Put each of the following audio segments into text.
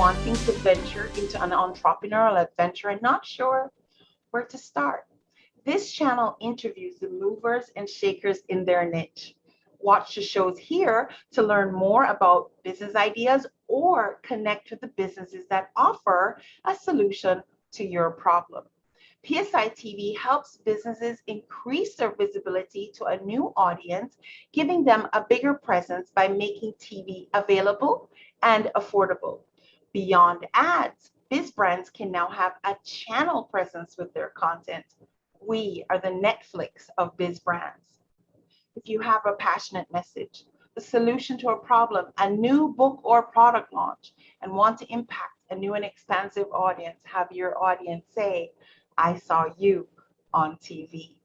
wanting to venture into an entrepreneurial adventure and not sure where to start? This channel interviews the movers and shakers in their niche. Watch the shows here to learn more about business ideas or connect with the businesses that offer a solution to your problem. PSI TV helps businesses increase their visibility to a new audience, giving them a bigger presence by making TV available and affordable. Beyond ads, biz brands can now have a channel presence with their content. We are the Netflix of biz brands. If you have a passionate message, a solution to a problem, a new book or product launch, and want to impact a new and expansive audience, have your audience say, I saw you on TV.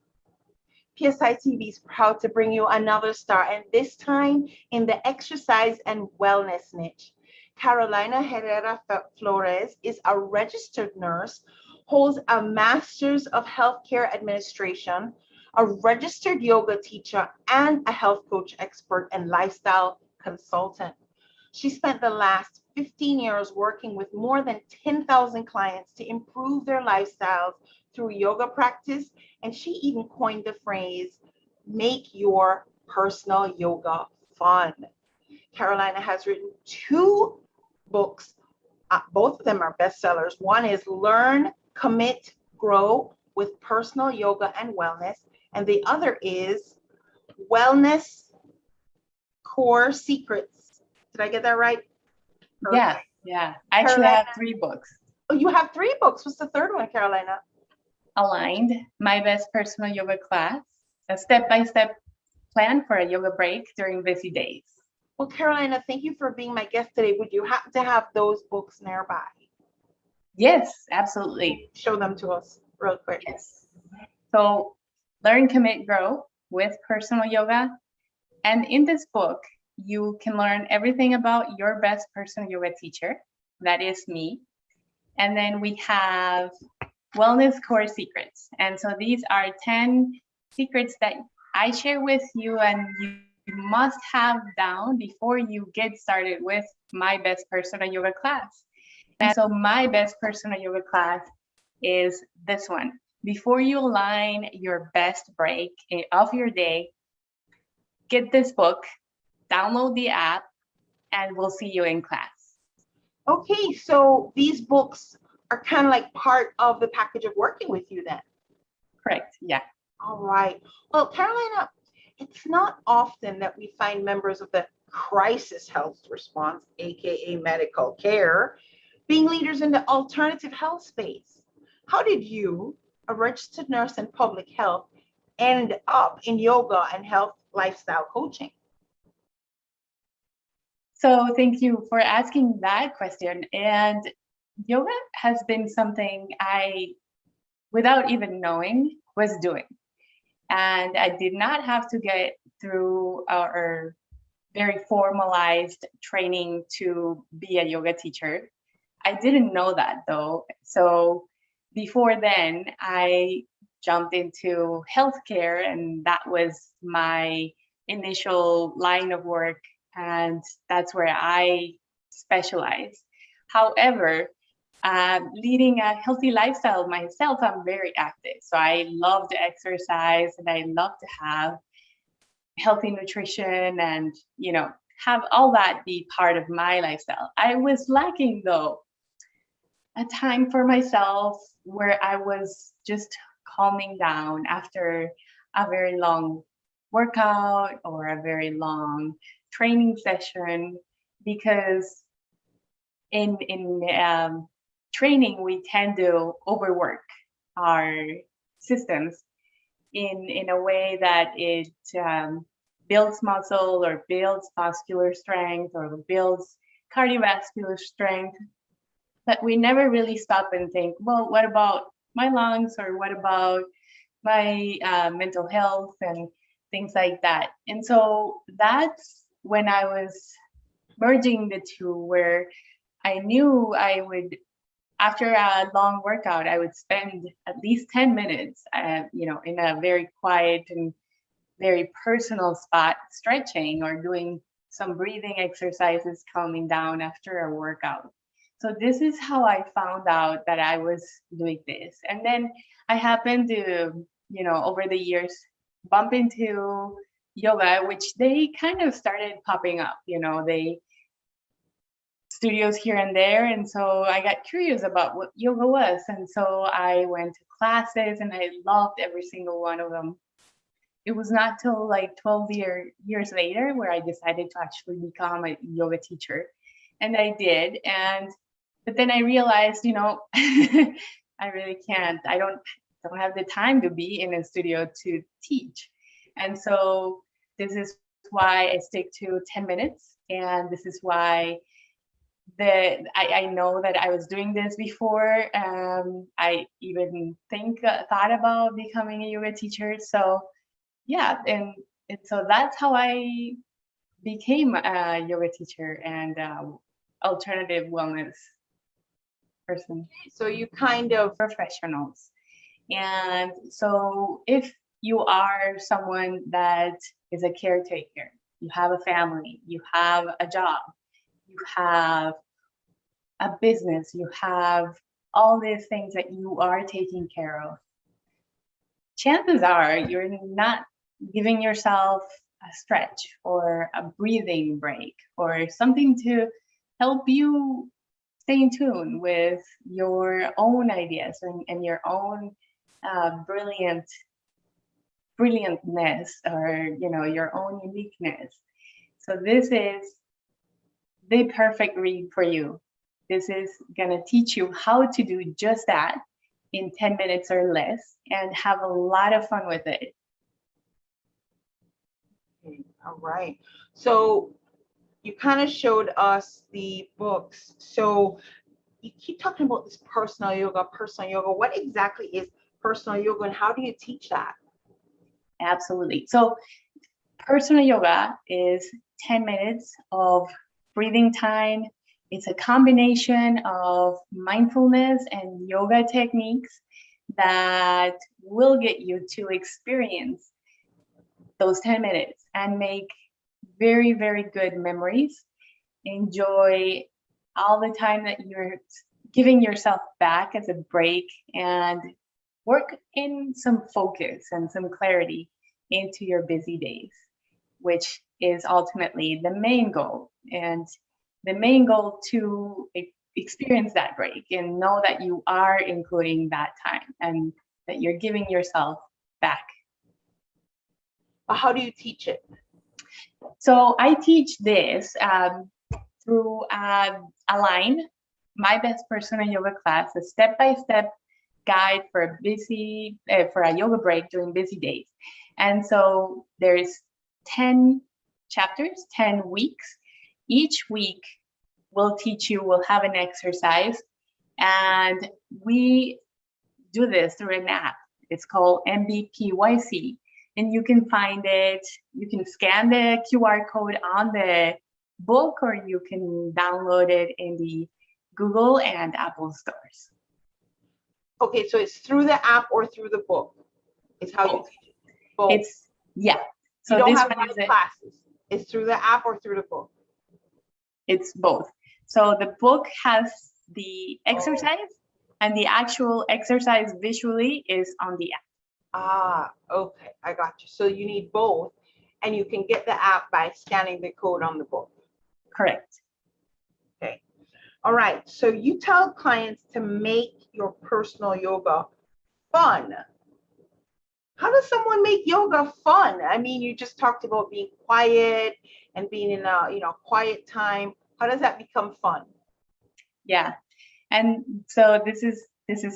PSI TV is proud to bring you another star, and this time in the exercise and wellness niche. Carolina Herrera Flores is a registered nurse, holds a master's of healthcare administration, a registered yoga teacher, and a health coach expert and lifestyle consultant. She spent the last 15 years working with more than 10,000 clients to improve their lifestyles through yoga practice, and she even coined the phrase, make your personal yoga fun. Carolina has written 2 books. Both of them are bestsellers. One is Learn, Commit, Grow with Personal Yoga and Wellness, and the other is Wellness Core Secrets. Did I get that right? Perfect. Yeah. I actually have 3 books. Oh, you have 3 books. What's the third one, Carolina? Aligned, My Best Personal Yoga Class, a step-by-step plan for a yoga break during busy days. Well, Carolina, thank you for being my guest today. Would you happen to have those books nearby? Yes, absolutely. Show them to us real quick. Yes. So, Learn, Commit, Grow with Personal Yoga. And in this book, you can learn everything about your best personal yoga teacher. That is me. And then we have Wellness Core Secrets. And so these are 10 secrets that I share with you and you must have down before you get started with My Best Personal Yoga Class. And so my best personal yoga class is this one. Before you align your best break of your day, get this book, download the app, and we'll see you in class. Okay, so these books are kind of like part of the package of working with you then. Correct, yeah. All right. Well, Carolina, it's not often that we find members of the crisis health response, aka medical care, being leaders in the alternative health space. How did you, a registered nurse in public health, end up in yoga and health lifestyle coaching? So thank you for asking that question. And yoga has been something I, without even knowing, was doing. And I did not have to get through our very formalized training to be a yoga teacher. I didn't know that though. So before then, I jumped into healthcare, and that was my initial line of work. And that's where I specialize. However, leading a healthy lifestyle myself, I'm very active. So I love to exercise and I love to have healthy nutrition and, have all that be part of my lifestyle. I was lacking though a time for myself where I was just calming down after a very long workout or a very long training session, because in training we tend to overwork our systems in a way that it builds muscle or builds muscular strength or builds cardiovascular strength, but we never really stop and think, well, what about my lungs, or what about my mental health and things like that. And so that's when I was merging the two, where I knew I would, after a long workout, I would spend at least 10 minutes, in a very quiet and very personal spot, stretching or doing some breathing exercises, calming down after a workout. So this is how I found out that I was doing this. And then I happened to, over the years, bump into yoga, which they kind of started popping up, they studios here and there. And so I got curious about what yoga was. And so I went to classes and I loved every single one of them. It was not till like 12 years later where I decided to actually become a yoga teacher. And I did. But then I realized, I really can't. I don't have the time to be in a studio to teach. And so this is why I stick to 10 minutes. And this is why I know that I was doing this before. I even thought about becoming a yoga teacher. So yeah, and so that's how I became a yoga teacher and alternative wellness person. So you kind of professionals. And so if you are someone that is a caretaker, you have a family, you have a job, you have a business, you have all these things that you are taking care of, chances are you're not giving yourself a stretch or a breathing break or something to help you stay in tune with your own ideas and your own brilliantness or your own uniqueness. So this is the perfect read for you. This is going to teach you how to do just that in 10 minutes or less and have a lot of fun with it. All right. So you kind of showed us the books. So you keep talking about this personal yoga. What exactly is personal yoga and how do you teach that? Absolutely. So personal yoga is 10 minutes of breathing time. It's a combination of mindfulness and yoga techniques that will get you to experience those 10 minutes and make very, very good memories. Enjoy all the time that you're giving yourself back as a break and work in some focus and some clarity into your busy days, which is ultimately the main goal. And the main goal to experience that break and know that you are including that time and that you're giving yourself back. How do you teach it? So I teach this through Align, my best personal yoga class, a step-by-step guide for a yoga break during busy days. And so there's 10 chapters, 10 weeks. Each week we'll have an exercise, and we do this through an app. It's called MBPYC, and you can find it. You can scan the QR code on the book, or you can download it in the Google and Apple stores. Okay, so it's through the app or through the book? It's how you teach it? Both. So you don't have live classes. It's through the app or through the book? It's both. So the book has the exercise, and the actual exercise visually is on the app. Ah, okay, I got you. So you need both, and you can get the app by scanning the code on the book. Correct. Okay. All right. So you tell clients to make your personal yoga fun. How does someone make yoga fun? I mean, you just talked about being quiet and being in a quiet time. How does that become fun? Yeah, and so this is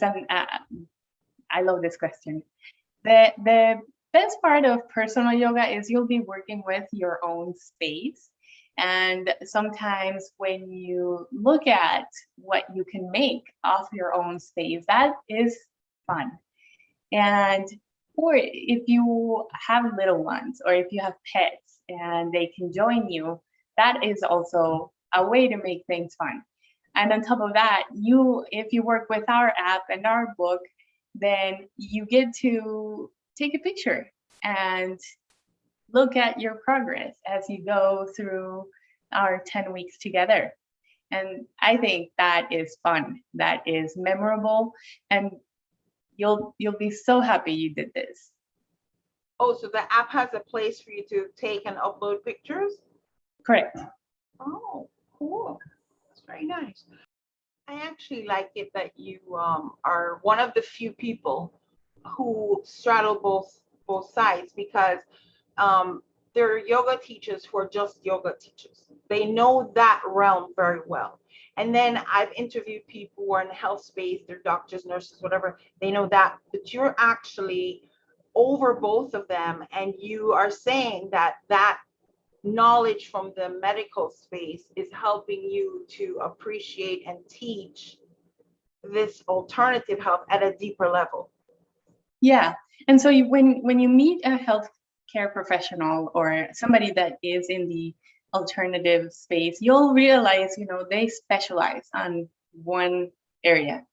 an I love this question. The best part of personal yoga is you'll be working with your own space. And sometimes when you look at what you can make off your own space, that is fun. And or if you have little ones or if you have pets and they can join you, that is also a way to make things fun. And on top of that, if you work with our app and our book, then you get to take a picture and look at your progress as you go through our 10 weeks together. And I think that is fun, that is memorable, and you'll be so happy you did this. Oh, so the app has a place for you to take and upload pictures? Correct. Oh, cool. That's very nice. I actually like it that you are one of the few people who straddle both sides, because there are yoga teachers who are just yoga teachers. They know that realm very well. And then I've interviewed people who are in the health space, they're doctors, nurses, whatever. They know that, but you're actually over both of them, and you are saying that that knowledge from the medical space is helping you to appreciate and teach this alternative health at a deeper level. Yeah. And so when you meet a healthcare professional or somebody that is in the alternative space, you'll realize, they specialize on one area.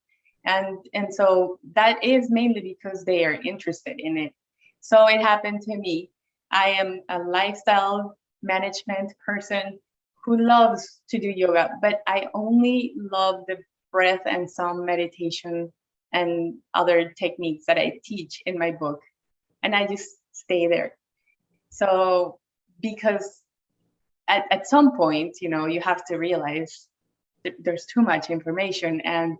And so that is mainly because they are interested in it. So it happened to me. I am a lifestyle management person who loves to do yoga, but I only love the breath and some meditation and other techniques that I teach in my book. And I just stay there. So because at some point, you have to realize that there's too much information and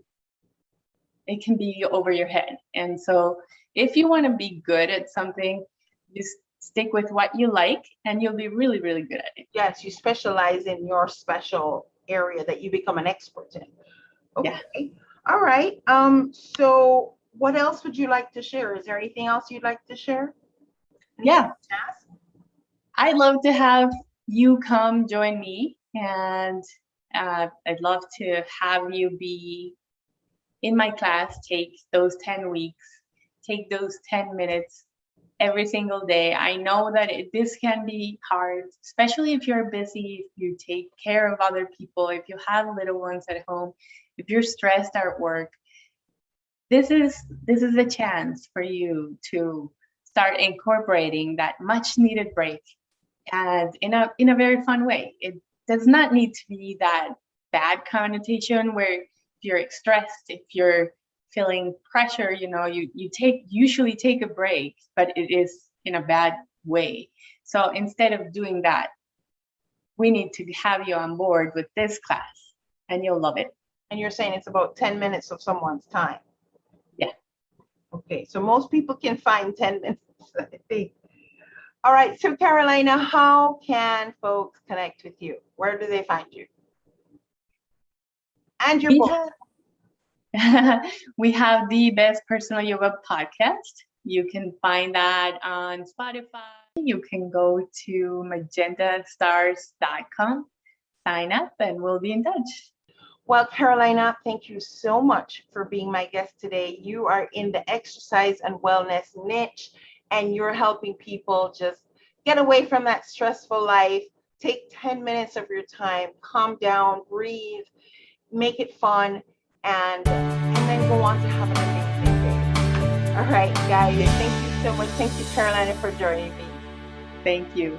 it can be over your head. And so if you want to be good at something, just stick with what you like and you'll be really, really good at it. Yes, you specialize in your special area that you become an expert in. Okay. Yeah. All right. So what else would you like to share? Is there anything else you'd like to share? Yeah. I'd love to have you come join me, and I'd love to have you be in my class, take those 10 weeks, take those 10 minutes every single day. I know that this can be hard, especially if you're busy, if you take care of other people, if you have little ones at home, if you're stressed at work. This is a chance for you to start incorporating that much needed break, and in a very fun way. It does not need to be that bad connotation where if you're stressed, if you're feeling pressure, you usually take a break, but it is in a bad way. So instead of doing that, we need to have you on board with this class and you'll love it. And you're saying it's about 10 minutes of someone's time. Yeah. Okay, so most people can find 10 minutes, I think. All right, so Carolina, how can folks connect with you? Where do they find you? And your book. We have the Best Personal Yoga podcast. You can find that on Spotify. You can go to magentastars.com, sign up, and we'll be in touch. Well, Carolina, thank you so much for being my guest today. You are in the exercise and wellness niche, and you're helping people just get away from that stressful life. Take 10 minutes of your time, calm down, breathe, make it fun, and then go on to have an amazing day. All right, guys, thank you so much. Thank you, Carolina, for joining me. Thank you.